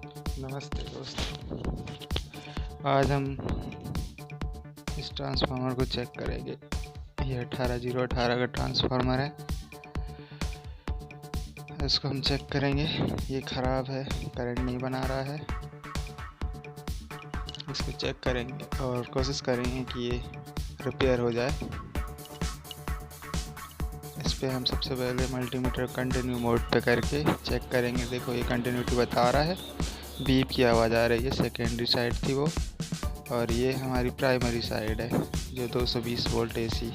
नमस्ते दोस्तों, आज हम इस ट्रांसफार्मर को चेक करेंगे। ये 18018 का ट्रांसफार्मर है। इसको हम चेक करेंगे। ये ख़राब है, करंट नहीं बना रहा है। इसको चेक करेंगे और कोशिश करेंगे कि ये रिपेयर हो जाए। इस पे हम सबसे पहले मल्टीमीटर कंटिन्यू मोड पे करके चेक करेंगे। देखो ये कंटिन्यूटी बता रहा है, बीप की आवाज़ आ रही है। सेकेंडरी साइड थी वो, और ये हमारी प्राइमरी साइड है जो 220 वोल्ट AC।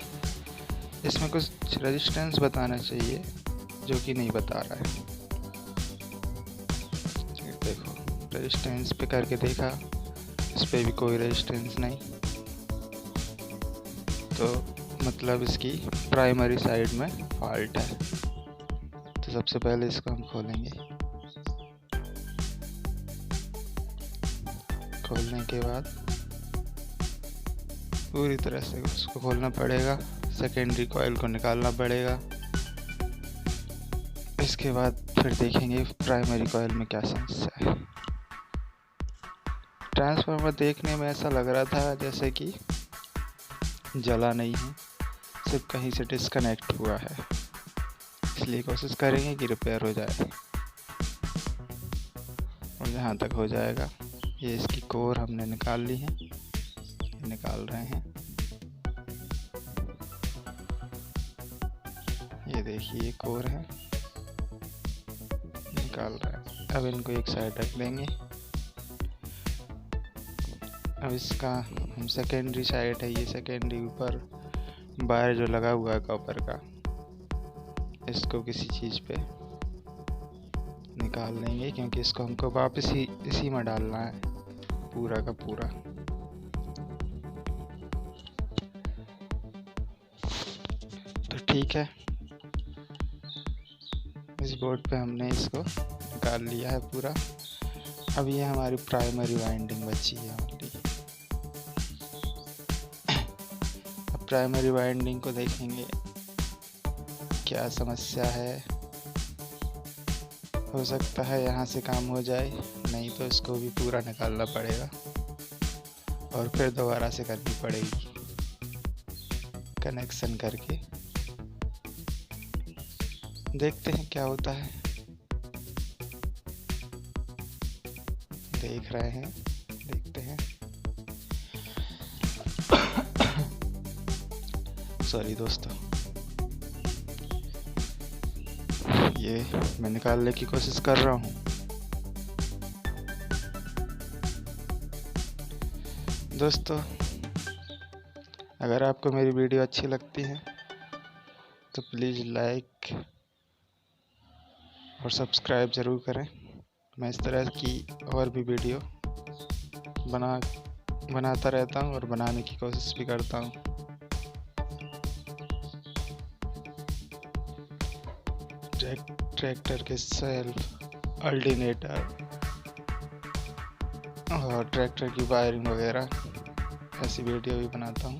इसमें कुछ रेजिस्टेंस बताना चाहिए जो कि नहीं बता रहा है। देखो रेजिस्टेंस पे करके देखा, इस पे भी कोई रेजिस्टेंस नहीं, तो मतलब इसकी प्राइमरी साइड में फॉल्ट है। तो सबसे पहले इसको हम खोलेंगे। खोलने के बाद पूरी तरह से उसको खोलना पड़ेगा, सेकेंडरी कॉइल को निकालना पड़ेगा। इसके बाद फिर देखेंगे प्राइमरी कॉइल में क्या समस्या है। ट्रांसफार्मर देखने में ऐसा लग रहा था जैसे कि जला नहीं है, सिर्फ कहीं से डिस्कनेक्ट हुआ है। इसलिए कोशिश करेंगे कि रिपेयर हो जाए, और जहाँ तक हो जाएगा। ये इसकी कोर हमने निकाल ली है, निकाल रहे हैं। ये देखिए ये कोर है, निकाल रहे हैं। अब इनको एक साइड रख देंगे। अब इसका हम सेकेंडरी साइड है, ये सेकेंडरी ऊपर वायर जो लगा हुआ है कॉपर का, इसको किसी चीज़ पे निकाल लेंगे, क्योंकि इसको हमको वापस ही इसी में डालना है पूरा का पूरा। तो ठीक है, इस बोर्ड पे हमने इसको निकाल लिया है पूरा। अब ये हमारी प्राइमरी वाइंडिंग बची है हमारी। अब प्राइमरी वाइंडिंग को देखेंगे क्या समस्या है। हो सकता है यहाँ से काम हो जाए, नहीं तो इसको भी पूरा निकालना पड़ेगा और फिर दोबारा से करनी पड़ेगी कनेक्शन करके। देखते हैं क्या होता है। देख रहे हैं, देखते हैं। सॉरी दोस्तों, ये मैं निकालने की कोशिश कर रहा हूँ। दोस्तों, अगर आपको मेरी वीडियो अच्छी लगती है तो प्लीज़ लाइक और सब्सक्राइब ज़रूर करें। मैं इस तरह की और भी वीडियो बनाता रहता हूँ और बनाने की कोशिश भी करता हूँ। ट्रैक्टर के सेल्फ, अल्टरनेटर और ट्रैक्टर की वायरिंग वगैरह ऐसी वीडियो भी बनाता हूँ।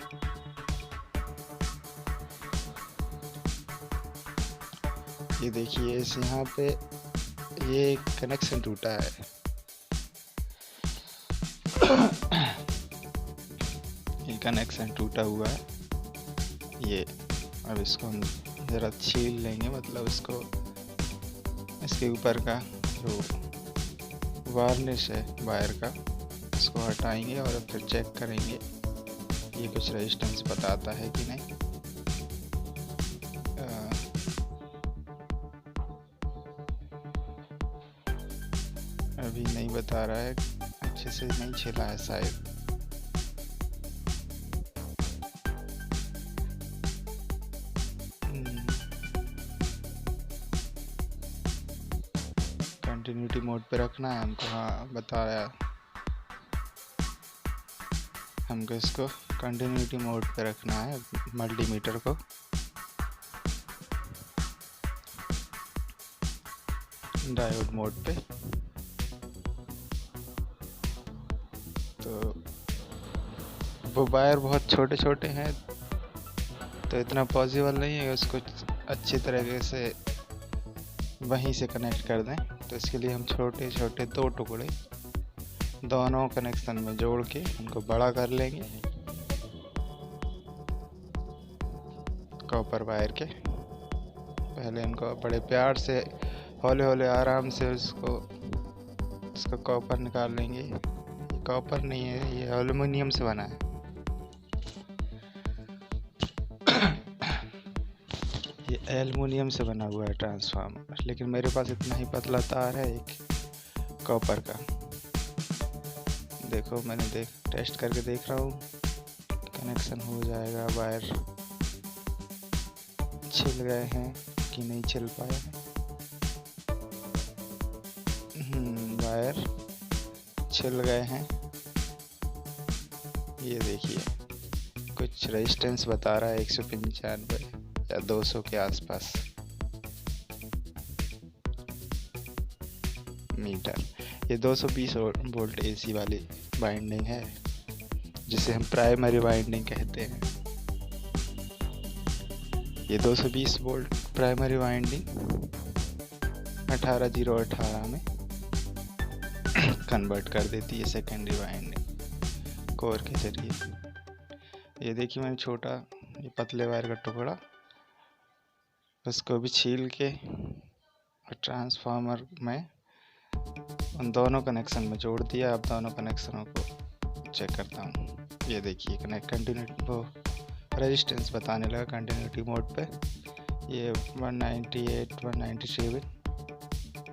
ये देखिए इस यहाँ पे ये कनेक्शन टूटा है। ये कनेक्शन टूटा हुआ है। ये अब इसको हम ज़रा छील लेंगे, मतलब इसको इसके ऊपर का जो वार्निश है वायर का, इसको हटाएंगे और फिर चेक करेंगे ये कुछ रेजिस्टेंस बताता है कि नहीं। अभी नहीं बता रहा है, अच्छे से नहीं छिला है शायद। कंटिन्यूटी मोड पे रखना है हमको। हाँ बताया हमको, इसको कंटिन्यूटी मोड पे रखना है मल्टीमीटर को। डायोड मोड पे। तो वो वायर बहुत छोटे छोटे हैं, तो इतना पॉसिबल नहीं है उसको अच्छी तरीके से वहीं से कनेक्ट कर दें। तो इसके लिए हम छोटे छोटे 2 टुकड़े दोनों कनेक्शन में जोड़ के उनको बड़ा कर लेंगे कॉपर वायर के। पहले इनको बड़े प्यार से हौले हौले आराम से इसका कॉपर निकाल लेंगे। ये कॉपर नहीं है, ये एल्युमिनियम से बना है। ये एल्युमिनियम से बना हुआ है ट्रांसफार्मर, लेकिन मेरे पास इतना ही पतला तार है एक कॉपर का। देखो मैंने टेस्ट करके देख रहा हूँ कनेक्शन हो जाएगा। वायर छिल गए हैं कि नहीं छिल पाए हैं। वायर छिल गए हैं। ये देखिए कुछ रेजिस्टेंस बता रहा है 195 या 200 के आसपास मीटर। ये 220 वोल्ट एसी वाली वाइंडिंग है जिसे हम प्राइमरी वाइंडिंग कहते हैं। ये 220 वोल्ट प्राइमरी वाइंडिंग 18018 में कन्वर्ट कर देती है सेकेंडरी वाइंडिंग कोर के जरिए। ये देखिए मैंने छोटा ये पतले वायर का टुकड़ा उसको भी छील के और ट्रांसफार्मर में उन दोनों कनेक्शन में जोड़ दिया। अब दोनों कनेक्शनों को चेक करता हूँ। ये देखिए कंटिन्यूटी वो रेजिस्टेंस बताने लगा कंटिन्यूटी मोड पे। ये 198 197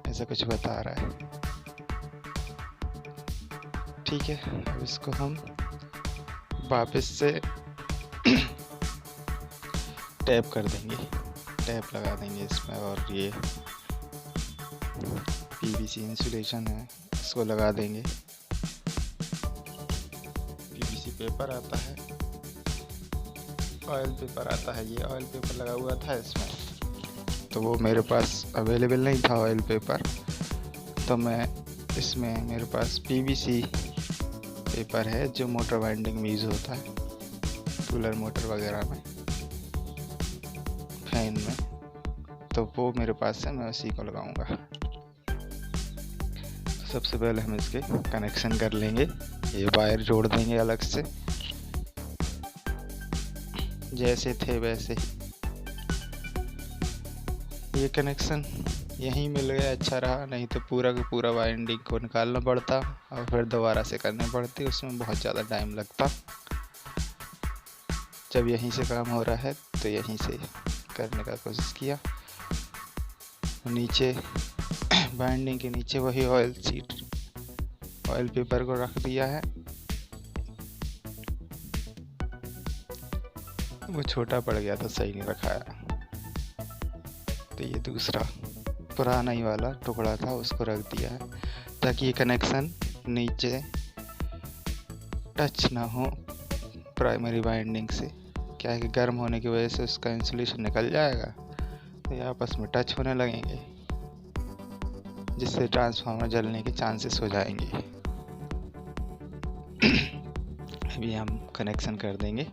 ऐसा कुछ बता रहा है। ठीक है, अब इसको हम वापस से टैप कर देंगे, टैप लगा देंगे इसमें। और ये पीवीसी इंसुलेशन है इसको लगा देंगे। पीवीसी पेपर आता है, ऑयल पेपर आता है। ये ऑयल पेपर लगा हुआ था इसमें, तो वो मेरे पास अवेलेबल नहीं था ऑयल पेपर, तो मैं इसमें मेरे पास पीवीसी पेपर है जो मोटर वाइंडिंग में यूज़ होता है, कूलर मोटर वगैरह में, फैन में। तो वो मेरे पास है, मैं उसी को लगाऊंगा। सबसे पहले हम इसके कनेक्शन कर लेंगे। ये वायर जोड़ देंगे अलग से, जैसे थे वैसे। ये कनेक्शन यहीं मिल गया, अच्छा रहा, नहीं तो पूरा का पूरा वाइंडिंग को निकालना पड़ता और फिर दोबारा से करनी पड़ती, उसमें बहुत ज़्यादा टाइम लगता। जब यहीं से काम हो रहा है तो यहीं से करने का कोशिश किया। नीचे बाइंडिंग के नीचे वही ऑयल पेपर को रख दिया है। वो छोटा पड़ गया था, सही नहीं रखाया, तो ये दूसरा पुराना ही वाला टुकड़ा था उसको रख दिया है ताकि ये कनेक्शन नीचे टच ना हो प्राइमरी वाइंडिंग से। क्या है कि गर्म होने की वजह से उसका इंसुलेशन निकल जाएगा, तो ये आपस में टच होने लगेंगे, जिससे ट्रांसफार्मर जलने के चांसेस हो जाएंगे। अभी हम कनेक्शन कर देंगे,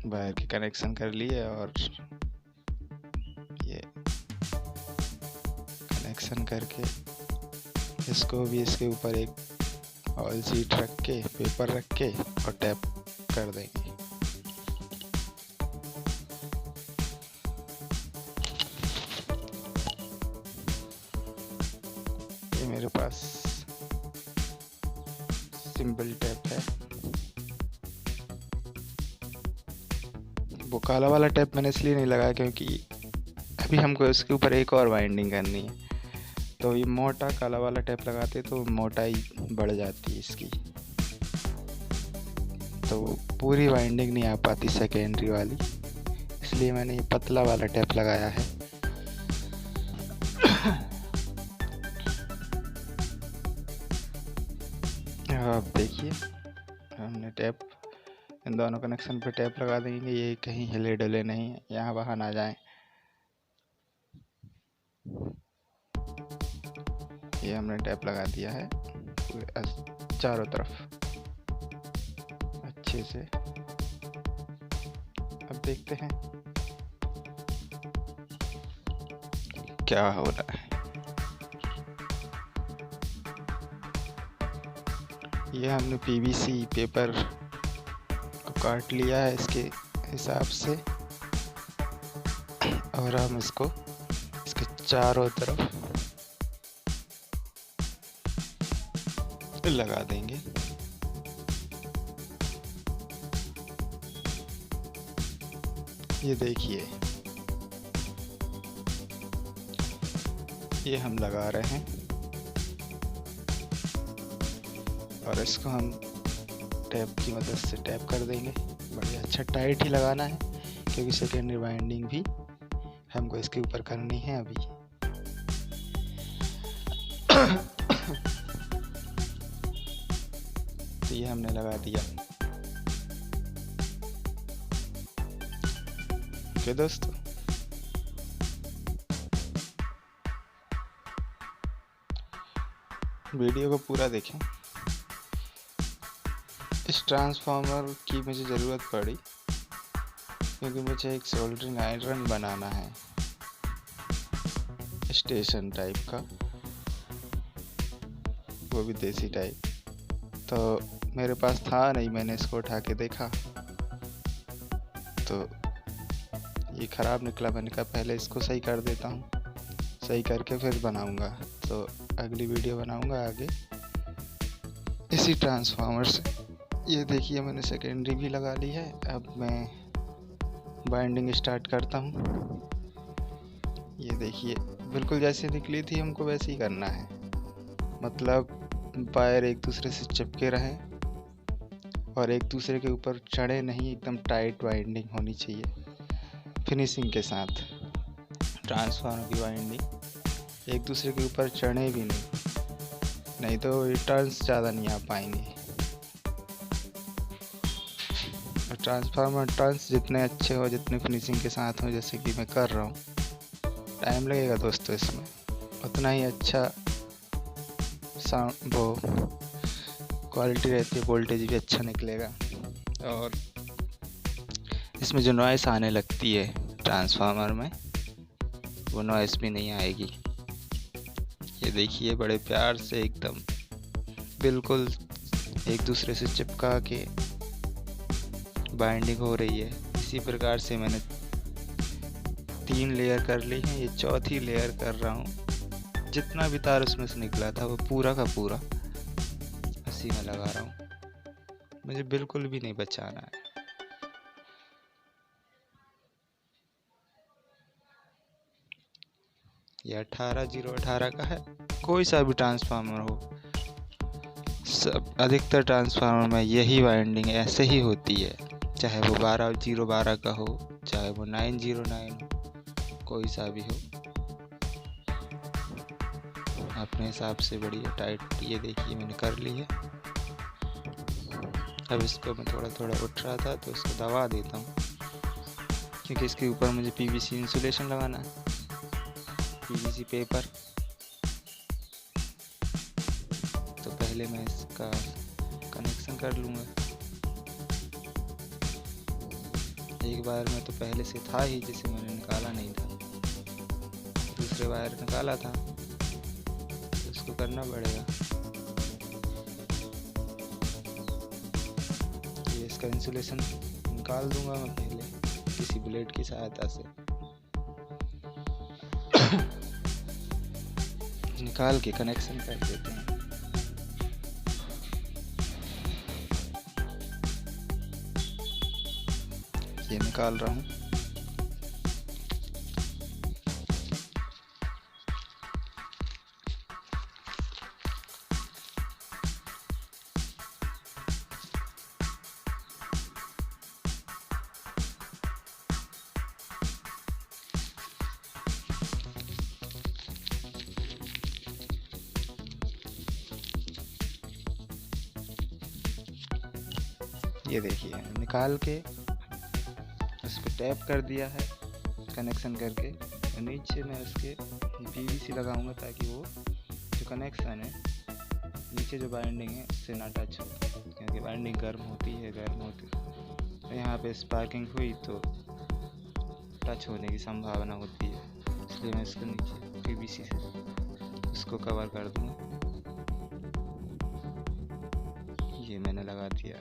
वायर के कनेक्शन कर लिए और ये कनेक्शन करके इसको भी इसके ऊपर एक ऑयल शीट रख के, पेपर रख के और टैप कर देंगे। ये मेरे पास सिंपल टैप है। वो काला वाला टैप मैंने इसलिए नहीं लगाया क्योंकि अभी हमको इसके ऊपर एक और वाइंडिंग करनी है, तो ये मोटा काला वाला टैप लगाते तो मोटाई बढ़ जाती है इसकी, तो पूरी वाइंडिंग नहीं आ पाती सेकेंडरी वाली, इसलिए मैंने ये पतला वाला टैप लगाया है। अब देखिए हमने टैप इन दोनों कनेक्शन पे टैप लगा देंगे, ये कहीं हिले डुले नहीं, यहाँ वहाँ ना जाए। ये हमने टैप लगा दिया है पूरे चारों तरफ अच्छे से। अब देखते हैं क्या हो रहा है। ये हमने पीवीसी पेपर को काट लिया है इसके हिसाब से, और हम इसको इसके चारों तरफ लगा देंगे। ये देखिए, ये हम लगा रहे हैं और इसको हम टैप की मदद से टैप कर देंगे। बढ़िया अच्छा टाइट ही लगाना है, क्योंकि सेकेंडरी वाइंडिंग भी हमको इसके ऊपर करनी है अभी। तो ये हमने लगा दिया। ओके दोस्तों, वीडियो को पूरा देखें। इस ट्रांसफार्मर की मुझे ज़रूरत पड़ी क्योंकि मुझे एक सोल्डरिंग आयरन बनाना है स्टेशन टाइप का, वो भी देसी टाइप। तो मेरे पास था नहीं, मैंने इसको उठा के देखा तो ये ख़राब निकला। मैंने कहा पहले इसको सही कर देता हूँ, सही करके फिर बनाऊँगा। तो अगली वीडियो बनाऊँगा आगे इसी ट्रांसफार्मर से। ये देखिए, मैंने सेकेंडरी भी लगा ली है। अब मैं बाइंडिंग स्टार्ट करता हूँ। ये देखिए, बिल्कुल जैसे निकली थी हमको वैसे ही करना है, मतलब वायर एक दूसरे से चिपके रहें और एक दूसरे के ऊपर चढ़े नहीं। एकदम टाइट बाइंडिंग होनी चाहिए फिनिशिंग के साथ। ट्रांसफार्मर की बाइंडिंग एक दूसरे के ऊपर चढ़े भी नहीं तो ये टर्न्स ज़्यादा नहीं आ पाएंगे। ट्रांसफार्मर टर्न्स जितने अच्छे हो, जितने फिनिशिंग के साथ हो, जैसे कि मैं कर रहा हूँ, टाइम लगेगा दोस्तों इसमें, उतना ही अच्छा साउंड वो क्वालिटी रहती है, वोल्टेज भी अच्छा निकलेगा। और इसमें जो नॉइस आने लगती है ट्रांसफार्मर में, वो नॉइस भी नहीं आएगी। ये देखिए, बड़े प्यार से एकदम बिल्कुल एक दूसरे से चिपका के बाइंडिंग हो रही है। इसी प्रकार से मैंने 3 लेयर कर ली हैं, ये चौथी लेयर कर रहा हूँ। जितना भी तार उसमें से निकला था वो पूरा का पूरा इसी में लगा रहा हूँ, मुझे बिल्कुल भी नहीं बचाना है। ये 18018 का है। कोई सा भी ट्रांसफार्मर हो, सब अधिकतर ट्रांसफार्मर में यही वाइंडिंग ऐसे ही होती है, चाहे वो 12012 का हो, चाहे वो 909 हो, कोई सा भी हो, अपने हिसाब से बढ़िया टाइट। ये देखिए, मैंने कर ली है। अब इसको मैं थोड़ा थोड़ा उठ रहा था तो इसको दबा देता हूँ, क्योंकि इसके ऊपर मुझे पीवीसी इंसुलेशन लगाना है, पीवीसी पेपर। तो पहले मैं इसका कनेक्शन कर लूँगा। एक वायर में तो पहले से था ही, जिसे मैंने निकाला नहीं था, दूसरे वायर निकाला था, तो इसको करना पड़ेगा। ये इसका इंसुलेशन निकाल दूंगा मैं पहले किसी ब्लेड की सहायता से। निकाल के कनेक्शन कर देते हैं। ये निकाल रहा हूँ। ये देखिए, निकाल के उस पर टैप कर दिया है कनेक्शन करके। नीचे मैं उसके पीवीसी लगाऊंगा ताकि वो जो कनेक्शन है, नीचे जो बाइंडिंग है उससे ना टच हो, क्योंकि बाइंडिंग गर्म होती है। तो यहाँ पे स्पार्किंग हुई तो टच होने की संभावना होती है, इसलिए मैं इसको नीचे पीवीसी से उसको कवर कर दूँगा। ये मैंने लगा दिया।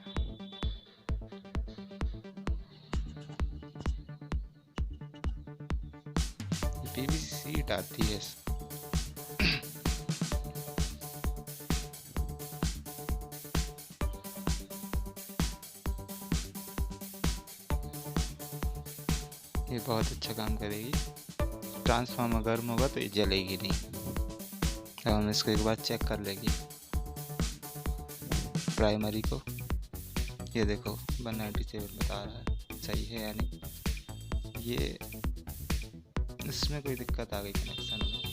पीवीसी सीट आती है। ये बहुत अच्छा काम करेगी। ट्रांसफार्मर गर्म होगा तो ये जलेगी नहीं। अब हम इसको एक बार चेक कर लेंगे प्राइमरी को। ये देखो 197 बता रहा है, सही है या नहीं। ये इसमें कोई दिक्कत आ गई कनेक्शन में,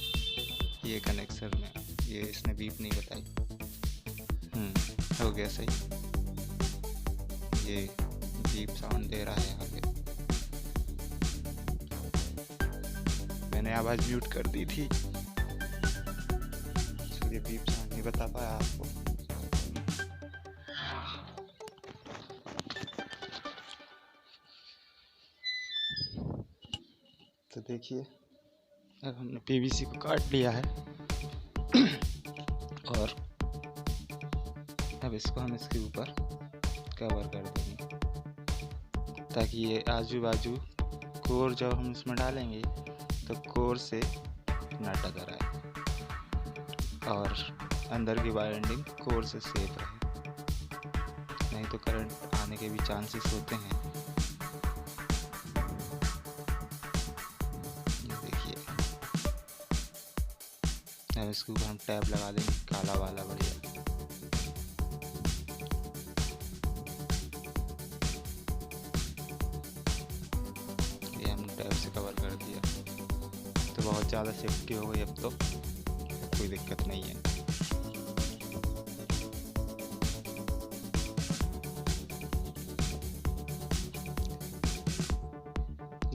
ये कनेक्शन में ये इसने बीप नहीं बताई। हो गया सही। ये बीप साउंड दे रहा है आगे। मैंने आवाज़ म्यूट कर दी थी इसलिए बीप साउंड नहीं बता पाया आपको। तो देखिए अब हमने पीवीसी को काट लिया है और अब इसको हम इसके ऊपर कवर कर देंगे ताकि ये आजू बाजू कोर जब हम इसमें डालेंगे तो कोर से ना टकराए और अंदर की वायरिंग कोर से सेफ रहे, नहीं तो करंट आने के भी चांसेस होते हैं। ये देखिए अब इसके ऊपर हम टैप लगा देंगे काला वाला बढ़िया। ये हमने टैप से कवर कर दिया तो बहुत ज़्यादा सेफ्टी हो गई। अब तो कोई दिक्कत नहीं है।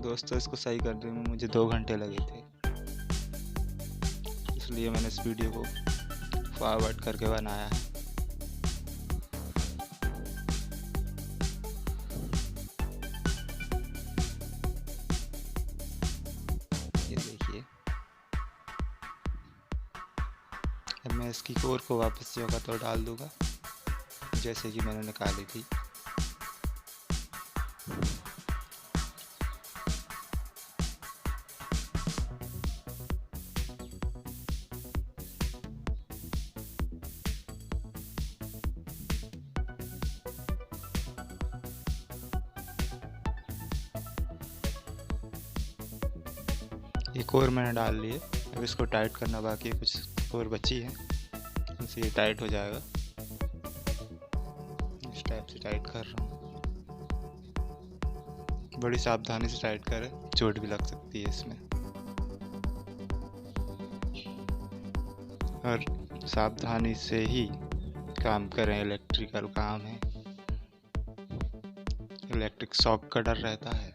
दोस्तों इसको सही करने में मुझे 2 घंटे लगे थे, इसलिए मैंने इस वीडियो को फॉरवर्ड करके बनाया है। ये देखिए अब मैं इसकी कोर को वापस जगह तो डाल दूंगा जैसे कि मैंने निकाली थी। ये कोर मैंने डाल लिए, अब इसको टाइट करना बाकी है, कुछ कोर बची है, इनसे ये टाइट हो जाएगा। इस टाइप से टाइट कर रहा हूँ, बड़ी सावधानी से टाइट करें, चोट भी लग सकती है इसमें। और सावधानी से ही काम करें, इलेक्ट्रिकल काम है, इलेक्ट्रिक शॉक का डर रहता है।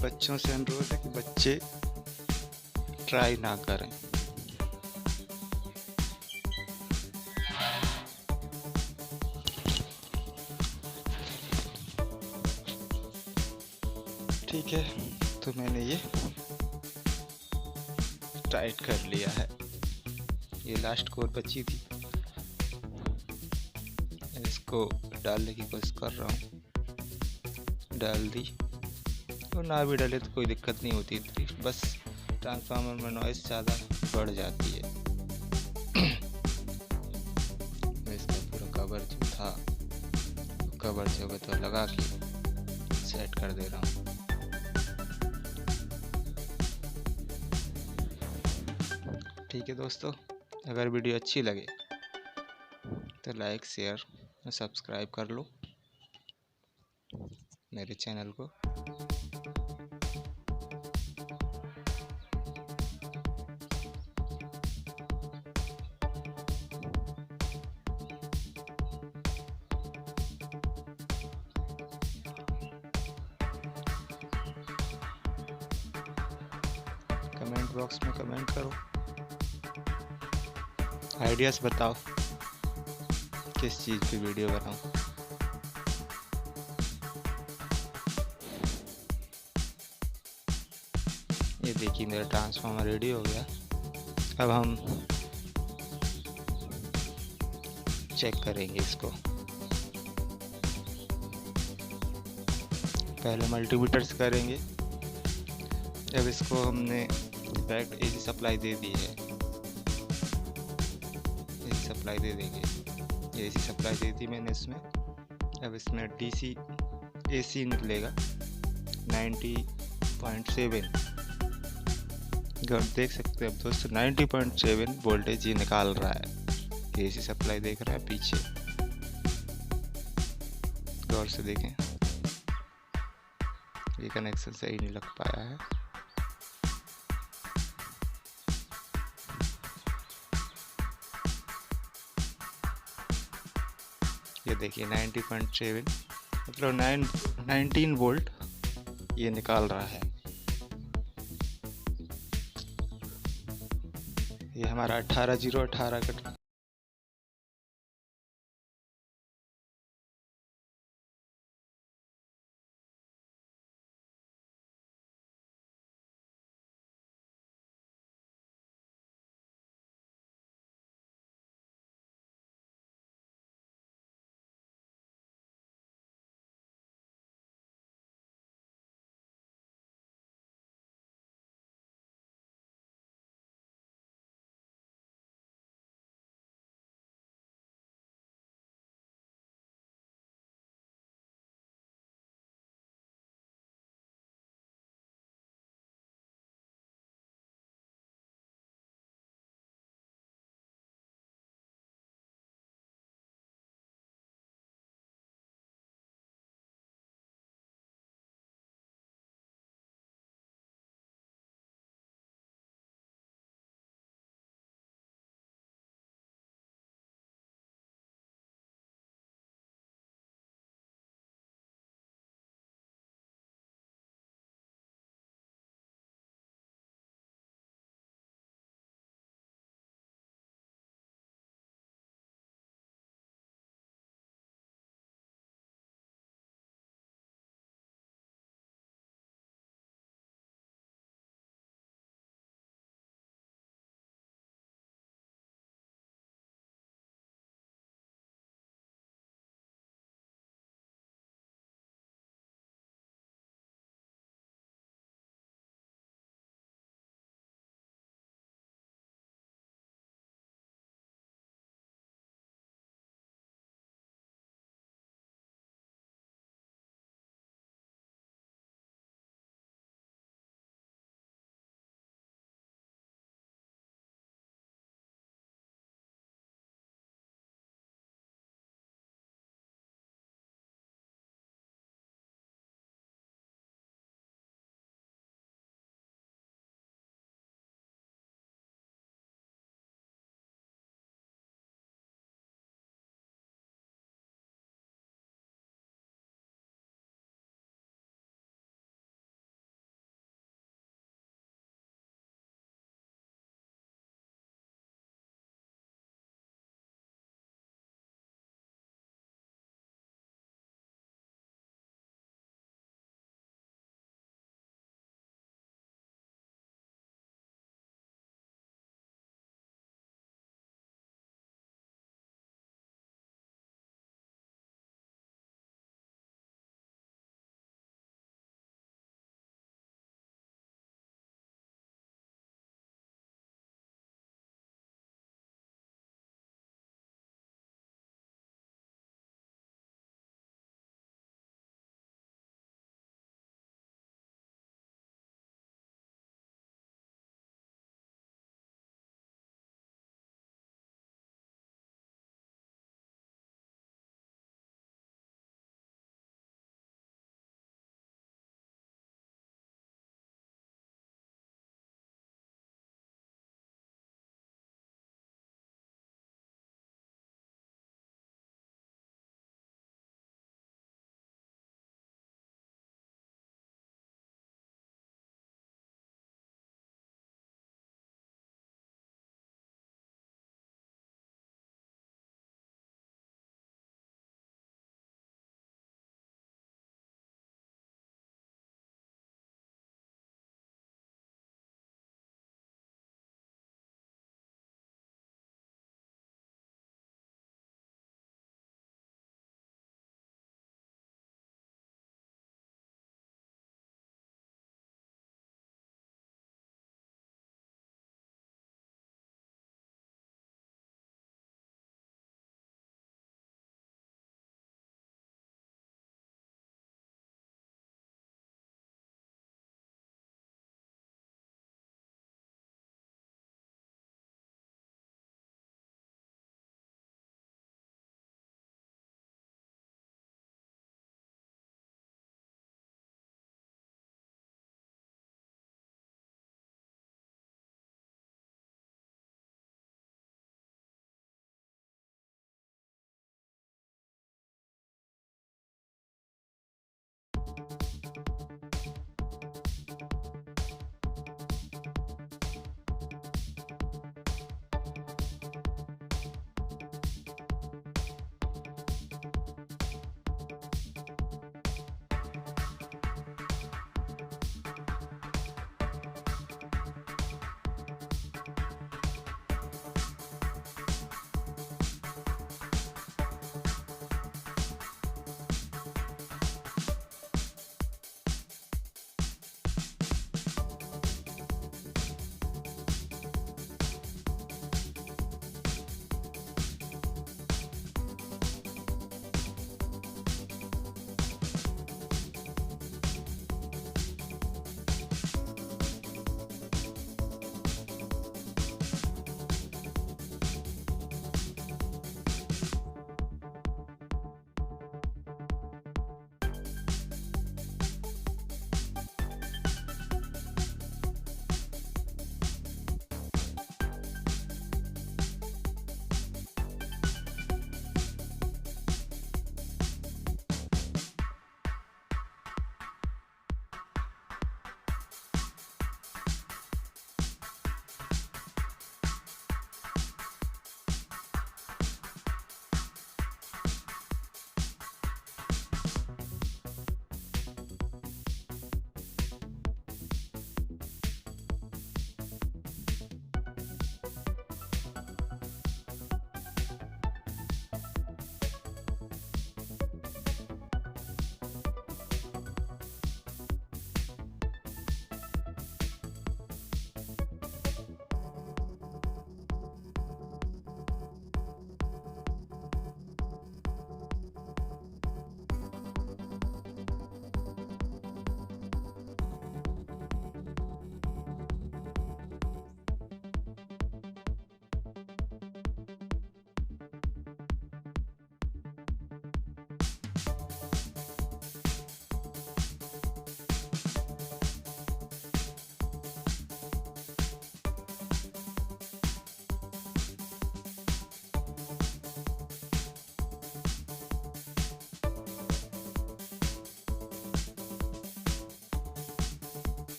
बच्चों से अनुरोध है कि बच्चे ट्राई ना करें। ठीक है, तो मैंने ये टाइट कर लिया है। ये लास्ट कोर बची थी, इसको डालने की कोशिश कर रहा हूँ, डाल दी। तो ना भी डाले तो कोई दिक्कत नहीं होती, बस ट्रांसफार्मर में नॉइस ज़्यादा बढ़ जाती है। इसका पूरा कवर जो था, कवर जगह तो लगा के सेट कर दे रहा हूँ। ठीक है दोस्तों, अगर वीडियो अच्छी लगे तो लाइक शेयर और सब्सक्राइब कर लो मेरे चैनल को। कमेंट बॉक्स में कमेंट करो, आइडियाज़ बताओ किस चीज़ पे वीडियो बनाऊं। ये देखिए मेरा ट्रांसफार्मर रेडी हो गया। अब हम चेक करेंगे इसको। पहले मल्टीमीटर से करेंगे। जब इसको हमने डायरेक्ट एसी सप्लाई दे दी है, एसी सप्लाई दे देंगे। ये एसी सप्लाई दे दी मैंने इसमें। अब इसमें डीसी एसी निकलेगा 90.7। देख सकते हैं अब दोस्तों 90.7 वोल्टेज ये निकाल रहा है। एसी सप्लाई देख रहा है पीछे, गौर से देखें। ये कनेक्शन सही नहीं लग पाया है। ये देखिए 90.7 मतलब 19 वोल्ट ये निकाल रहा है। ये हमारा 18018 का